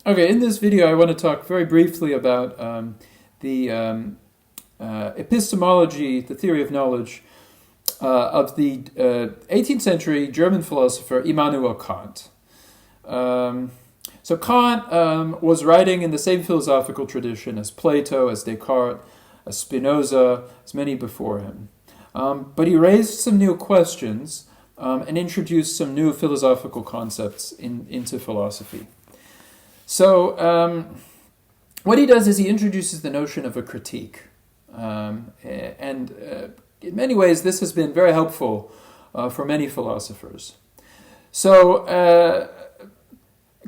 Okay, in this video I want to talk very briefly about the epistemology, the theory of knowledge, of the 18th century German philosopher Immanuel Kant. So Kant was writing in the same philosophical tradition as Plato, as Descartes, as Spinoza, as many before him. But he raised some new questions and introduced some new philosophical concepts into philosophy. So what he does is he introduces the notion of a critique. And in many ways, this has been very helpful for many philosophers. So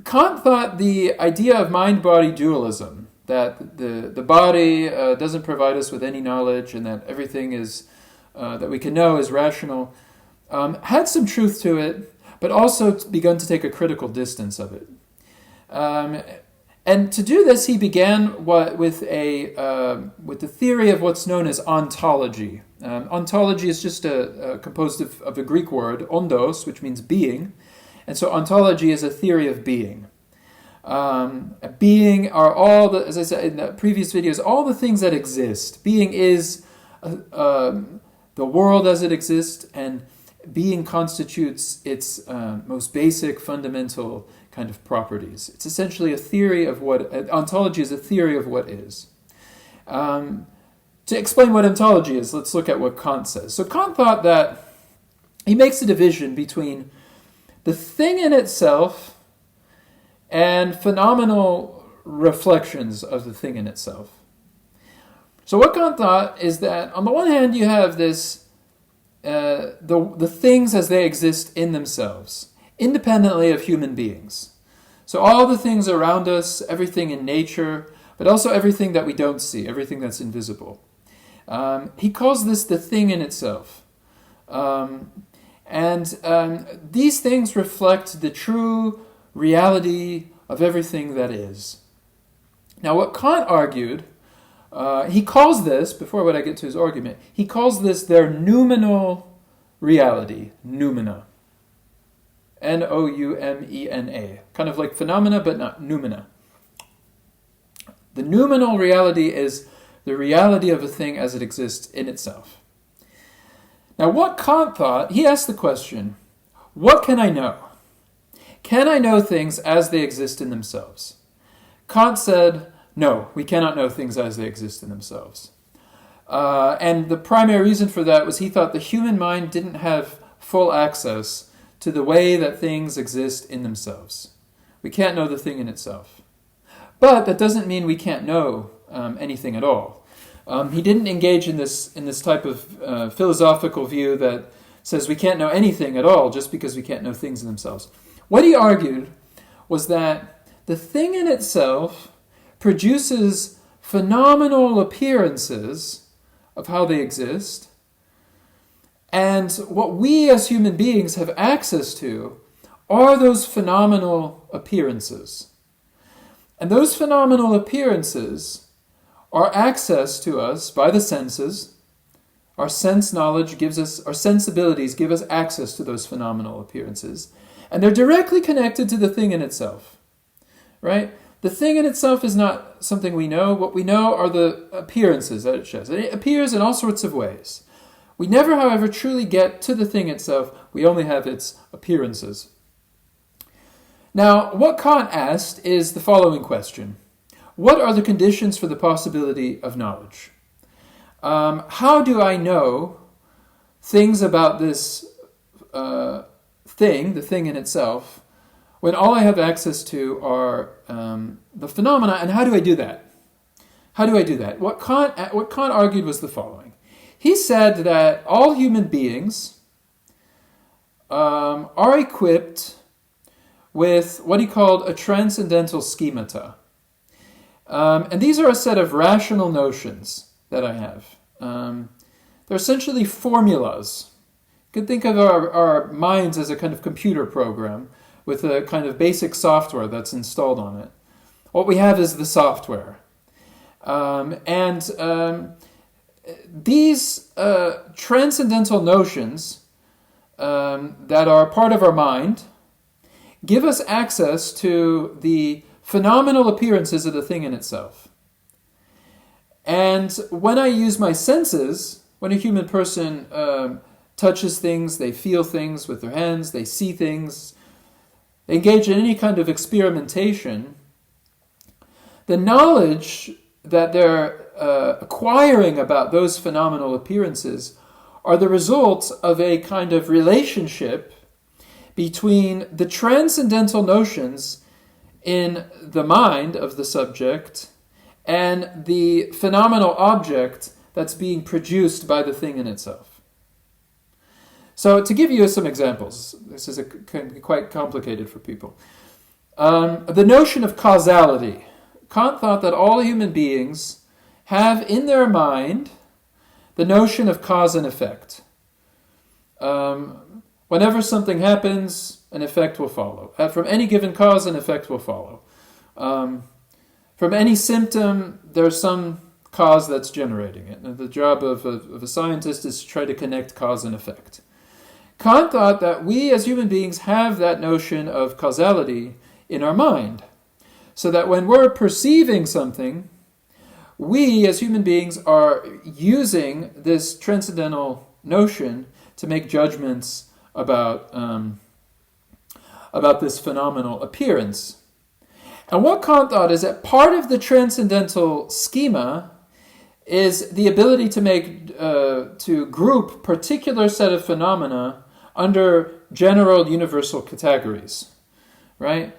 Kant thought the idea of mind-body dualism, that the body doesn't provide us with any knowledge and that everything is that we can know is rational, had some truth to it, but also begun to take a critical distance of it. And to do this, he began with the theory of what's known as ontology. Ontology is just composed of a Greek word, ondos, which means being. And so ontology is a theory of being. Being are all the, as I said in the previous videos, all the things that exist. Being is the world as it exists, and being constitutes its most basic, fundamental kind of properties. It's essentially a theory of what, ontology is a theory of what is. To explain what ontology is, let's look at what Kant says. So Kant thought that he makes a division between the thing in itself and phenomenal reflections of the thing in itself. So what Kant thought is that on the one hand you have this, the things as they exist in themselves, independently of human beings. So all the things around us, everything in nature, but also everything that we don't see, everything that's invisible. He calls this the thing in itself. These things reflect the true reality of everything that is. Now what Kant argued, he calls this, before what I get to his argument, he calls this their noumenal reality, noumena. Noumena. Kind of like phenomena, but not noumena. The noumenal reality is the reality of a thing as it exists in itself. Now what Kant thought, he asked the question, what can I know? Can I know things as they exist in themselves? Kant said, no, we cannot know things as they exist in themselves. And the primary reason for that was he thought the human mind didn't have full access to the way that things exist in themselves. We can't know the thing in itself. But that doesn't mean we can't know anything at all. He didn't engage in this type of philosophical view that says we can't know anything at all just because we can't know things in themselves. What he argued was that the thing in itself produces phenomenal appearances of how they exist, and what we as human beings have access to are those phenomenal appearances. And those phenomenal appearances are access to us by the senses. Our sense knowledge gives us, our sensibilities give us access to those phenomenal appearances. And they're directly connected to the thing in itself, right? The thing in itself is not something we know. What we know are the appearances that it shows. And it appears in all sorts of ways. We never, however, truly get to the thing itself. We only have its appearances. Now, what Kant asked is the following question. What are the conditions for the possibility of knowledge? How do I know things about this thing, the thing in itself, when all I have access to are the phenomena, and how do I do that? How do I do that? What Kant argued was the following. He said that all human beings are equipped with what he called a transcendental schemata. And these are a set of rational notions that I have. They're essentially formulas. You could think of our minds as a kind of computer program with a kind of basic software that's installed on it. What we have is the software. These transcendental notions that are part of our mind give us access to the phenomenal appearances of the thing in itself. And when I use my senses, when a human person touches things, they feel things with their hands, they see things, they engage in any kind of experimentation, the knowledge that they're acquiring about those phenomenal appearances are the results of a kind of relationship between the transcendental notions in the mind of the subject and the phenomenal object that's being produced by the thing in itself. So to give you some examples, this is quite complicated for people. The notion of causality. Kant thought that all human beings have in their mind the notion of cause and effect. Whenever something happens, an effect will follow. From any given cause, an effect will follow. From any symptom, there's some cause that's generating it. And the job of a scientist is to try to connect cause and effect. Kant thought that we as human beings have that notion of causality in our mind. So that when we're perceiving something, we as human beings are using this transcendental notion to make judgments about this phenomenal appearance. And what Kant thought is that part of the transcendental schema is the ability to group particular set of phenomena under general universal categories, right?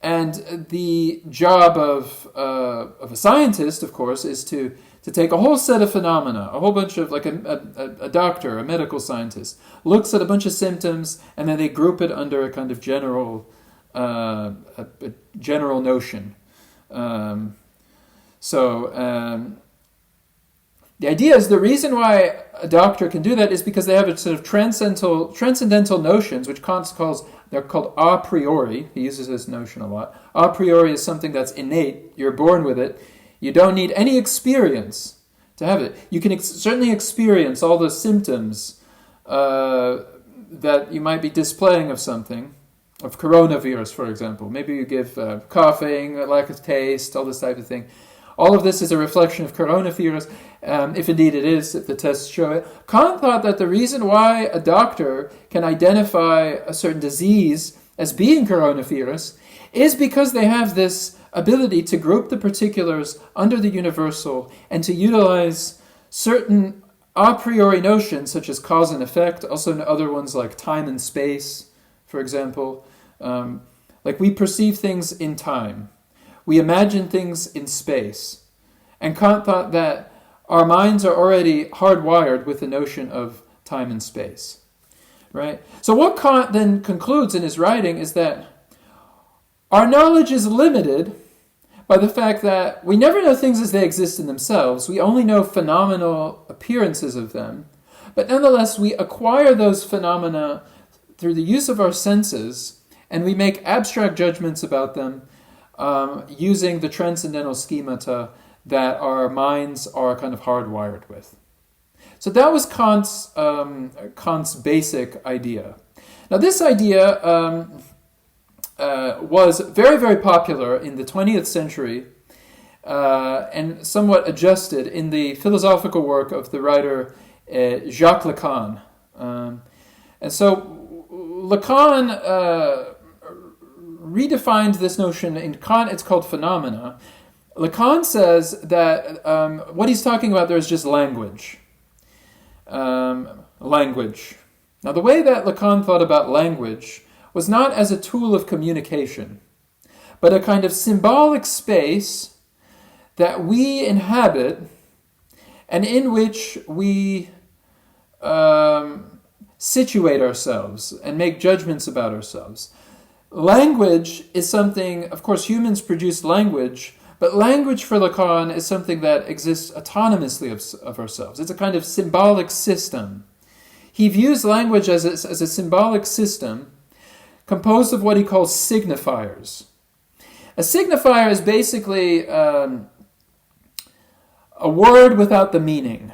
And the job of a scientist, of course, is to take a whole set of phenomena, a whole bunch of, like a doctor, a medical scientist, looks at a bunch of symptoms, and then they group it under a kind of general notion. The idea is the reason why a doctor can do that is because they have a sort of transcendental notions, which Kant calls, they're called a priori. He uses this notion a lot. A priori is something that's innate. You're born with it. You don't need any experience to have it. You can certainly experience all the symptoms that you might be displaying of something, of coronavirus, for example. Maybe you give coughing, a lack of taste, all this type of thing. All of this is a reflection of coronavirus, if indeed it is, if the tests show it. Kant thought that the reason why a doctor can identify a certain disease as being coronavirus is because they have this ability to group the particulars under the universal and to utilize certain a priori notions such as cause and effect, also other ones like time and space, for example. Like we perceive things in time. We imagine things in space. And Kant thought that our minds are already hardwired with the notion of time and space. Right? So what Kant then concludes in his writing is that our knowledge is limited by the fact that we never know things as they exist in themselves. We only know phenomenal appearances of them. But nonetheless, we acquire those phenomena through the use of our senses, and we make abstract judgments about them using the transcendental schemata that our minds are kind of hardwired with. So that was Kant's basic idea. Now this idea was very, very popular in the 20th century and somewhat adjusted in the philosophical work of the writer Jacques Lacan. And so Lacan redefined this notion. In Kant, it's called phenomena. Lacan says that what he's talking about there is just language. Language. Now, the way that Lacan thought about language was not as a tool of communication, but a kind of symbolic space that we inhabit and in which we situate ourselves and make judgments about ourselves. Language is something, of course, humans produce language, but language for Lacan is something that exists autonomously of ourselves. It's a kind of symbolic system. He views language as a symbolic system composed of what he calls signifiers. A signifier is basically a word without the meaning,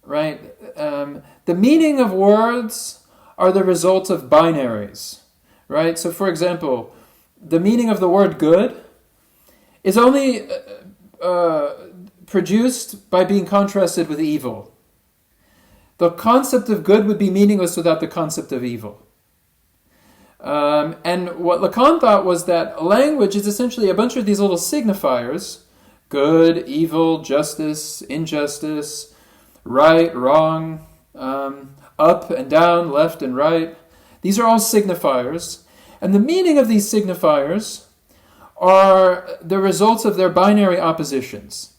right? The meaning of words are the result of binaries. Right? So, for example, the meaning of the word good is only produced by being contrasted with evil. The concept of good would be meaningless without the concept of evil. And what Lacan thought was that language is essentially a bunch of these little signifiers: good, evil, justice, injustice, right, wrong, up and down, left and right. These are all signifiers. And the meaning of these signifiers are the results of their binary oppositions.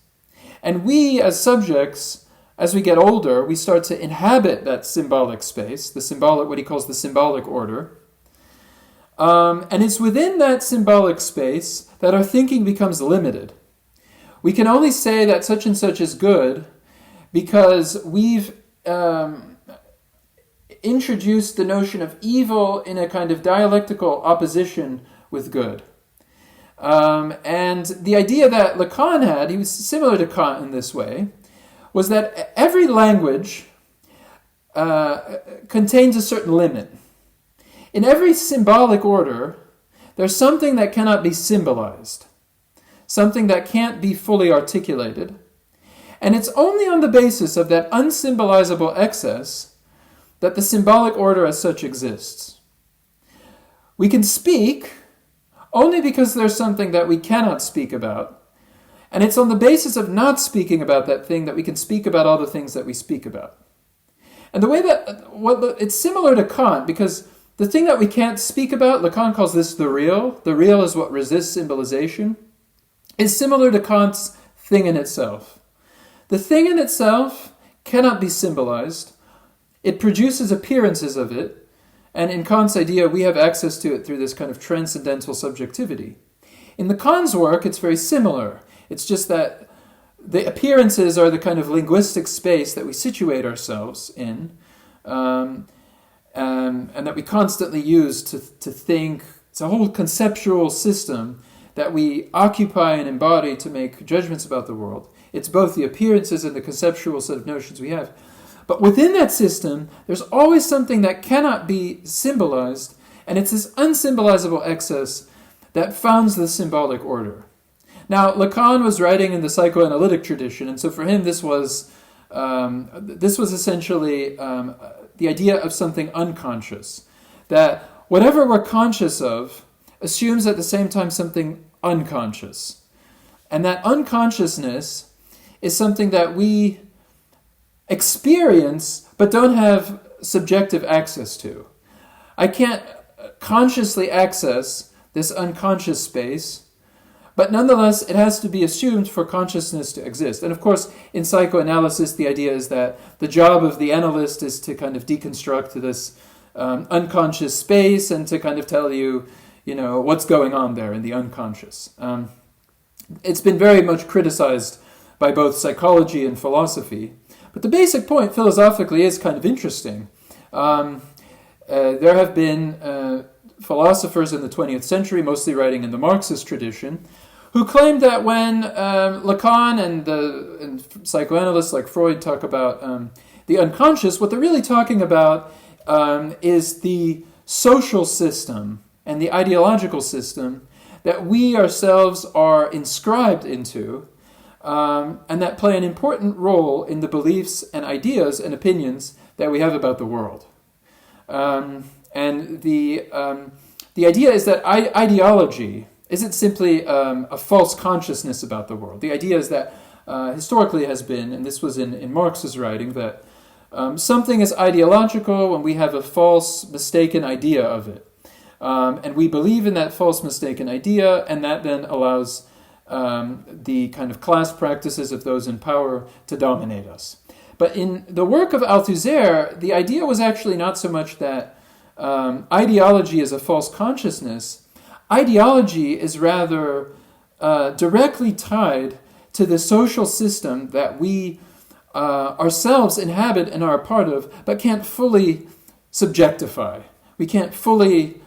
And we, as subjects, as we get older, we start to inhabit that symbolic space, what he calls the symbolic order. And it's within that symbolic space that our thinking becomes limited. We can only say that such and such is good because we've introduced the notion of evil in a kind of dialectical opposition with good. And the idea that Lacan had, he was similar to Kant in this way, was that every language contains a certain limit. In every symbolic order, there's something that cannot be symbolized, something that can't be fully articulated, and it's only on the basis of that unsymbolizable excess that the symbolic order as such exists. We can speak only because there's something that we cannot speak about, and it's on the basis of not speaking about that thing that we can speak about all the things that we speak about. And the way that, it's similar to Kant, because the thing that we can't speak about, Lacan calls this the real is what resists symbolization, is similar to Kant's thing in itself. The thing in itself cannot be symbolized. It produces appearances of it, and in Kant's idea, we have access to it through this kind of transcendental subjectivity. In Lacan's work, it's very similar. It's just that the appearances are the kind of linguistic space that we situate ourselves in, and that we constantly use to think. It's a whole conceptual system that we occupy and embody to make judgments about the world. It's both the appearances and the conceptual set of notions we have. But within that system, there's always something that cannot be symbolized, and it's this unsymbolizable excess that founds the symbolic order. Now, Lacan was writing in the psychoanalytic tradition, and so for him this was essentially the idea of something unconscious, that whatever we're conscious of assumes at the same time something unconscious. And that unconsciousness is something that we experience but don't have subjective access to. I can't consciously access this unconscious space, but nonetheless it has to be assumed for consciousness to exist. And of course, in psychoanalysis, the idea is that the job of the analyst is to kind of deconstruct this unconscious space and to kind of tell you, what's going on there in the unconscious. It's been very much criticized by both psychology and philosophy. But the basic point philosophically is kind of interesting. There have been philosophers in the 20th century, mostly writing in the Marxist tradition, who claimed that when Lacan and psychoanalysts like Freud talk about the unconscious, what they're really talking about is the social system and the ideological system that we ourselves are inscribed into, and that play an important role in the beliefs and ideas and opinions that we have about the world. And the idea is that ideology isn't simply a false consciousness about the world. The idea is that historically has been, and this was in Marx's writing, that something is ideological when we have a false, mistaken idea of it. And we believe in that false, mistaken idea, and that then allows the kind of class practices of those in power to dominate us. But in the work of Althusser, the idea was actually not so much that ideology is a false consciousness. Ideology is rather directly tied to the social system that we ourselves inhabit and are a part of, but can't fully subjectify. We can't fully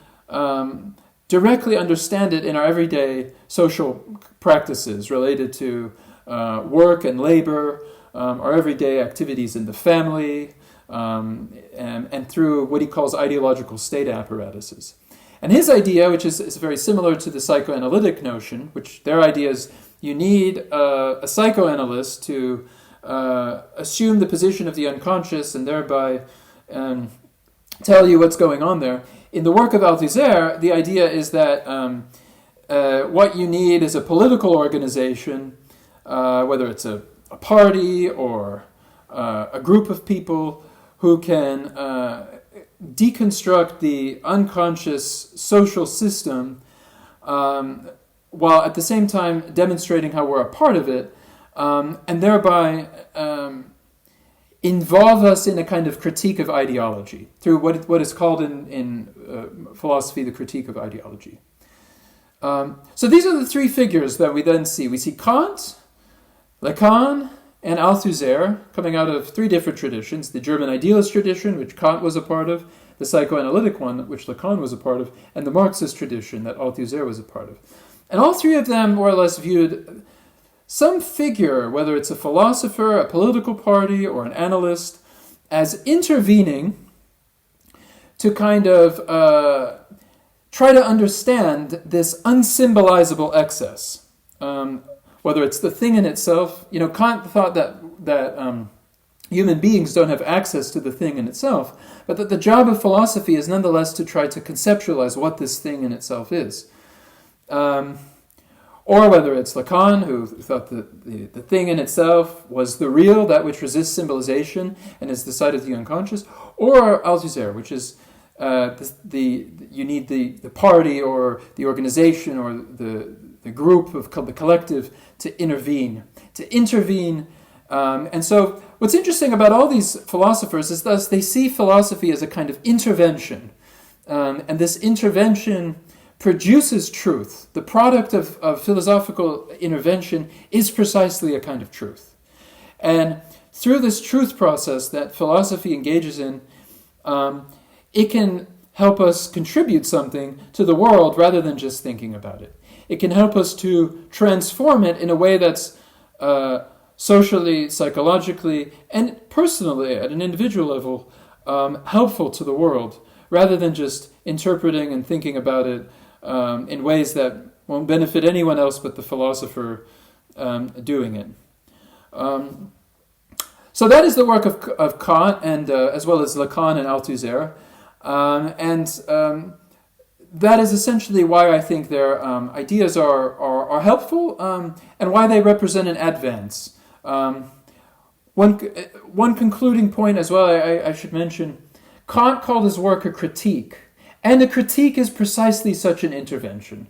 directly understand it in our everyday social practices related to work and labor, our everyday activities in the family, and through what he calls ideological state apparatuses. And his idea, which is very similar to the psychoanalytic notion, which their idea is you need a psychoanalyst to assume the position of the unconscious and thereby tell you what's going on there. In the work of Althusser, the idea is that what you need is a political organization, whether it's a party or a group of people who can deconstruct the unconscious social system while at the same time demonstrating how we're a part of it, and thereby involve us in a kind of critique of ideology through what is called in philosophy the critique of ideology. So these are the three figures that we then see. We see Kant, Lacan, and Althusser coming out of three different traditions: the German idealist tradition, which Kant was a part of, the psychoanalytic one, which Lacan was a part of, and the Marxist tradition that Althusser was a part of. And all three of them more or less viewed some figure, whether it's a philosopher, a political party, or an analyst, as intervening to kind of try to understand this unsymbolizable excess. Whether it's the thing in itself, Kant thought that human beings don't have access to the thing in itself, but that the job of philosophy is nonetheless to try to conceptualize what this thing in itself is. Or whether it's Lacan, who thought that the thing in itself was the real, that which resists symbolization and is the side of the unconscious, or Althusser, which is you need the party or the organization or the group of the collective to intervene. And so what's interesting about all these philosophers is thus they see philosophy as a kind of intervention. And this intervention produces truth. The product of philosophical intervention is precisely a kind of truth. And through this truth process that philosophy engages in, it can help us contribute something to the world rather than just thinking about it. It can help us to transform it in a way that's socially, psychologically, and personally, at an individual level, helpful to the world, rather than just interpreting and thinking about it in ways that won't benefit anyone else but the philosopher doing it. So that is the work of Kant, and as well as Lacan and Althusser. That is essentially why I think their ideas are helpful, and why they represent an advance. One concluding point as well, I should mention, Kant called his work a critique, and a critique is precisely such an intervention.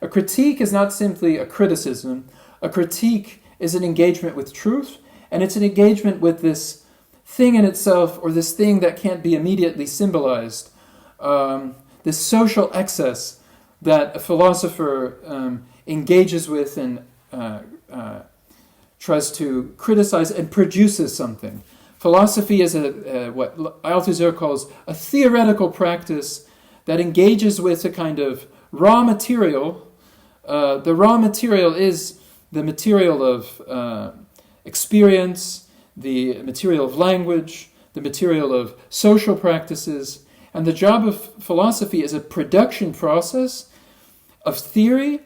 A critique is not simply a criticism. A critique is an engagement with truth, and it's an engagement with this thing in itself, or this thing that can't be immediately symbolized, this social excess that a philosopher engages with and tries to criticize and produces something. Philosophy is what Althusser calls a theoretical practice that engages with a kind of raw material. The raw material is the material of experience, the material of language, the material of social practices. And the job of philosophy is a production process of theory,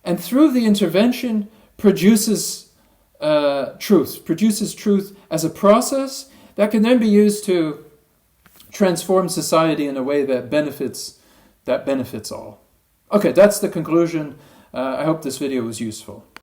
and through the intervention produces truth as a process that can then be used to transform society in a way that benefits all. Okay, that's the conclusion. I hope this video was useful.